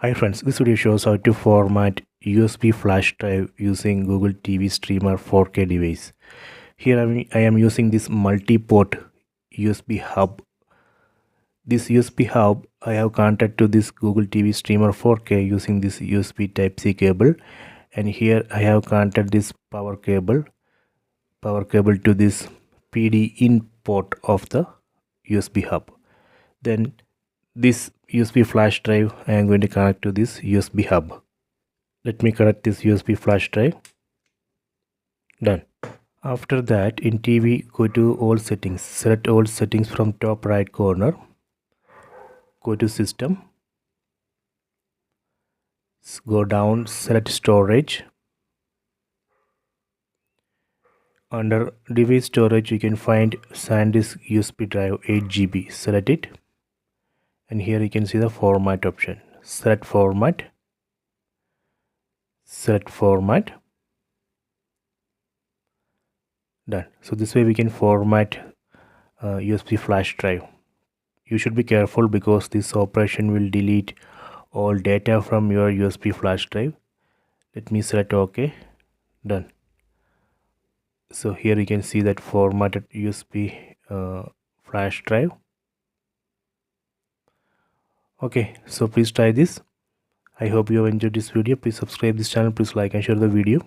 Hi friends, this video shows how to format USB flash drive using Google TV Streamer 4K device. Here I am using this multi-port USB hub. This USB hub I have connected to this Google TV Streamer 4K using this USB Type-C cable, and here I have connected this power cable to this PD in port of the USB hub. Then this USB flash drive I am going to connect to this USB hub. Let me connect this USB flash drive. Done. After that, in TV, go to all settings. Select all settings from top right corner. Go to system. Go down, select storage. Under device storage, you can find SanDisk USB drive 8 GB. Select it. And here you can see the format option. Select format. Select format. Done. So this way we can format USB flash drive. You should be careful because this operation will delete all data from your USB flash drive. Let me select OK. Done. So here you can see that formatted USB flash drive. Okay, so please try this. I hope you have enjoyed this video. Please subscribe this channel. Please like and share the video.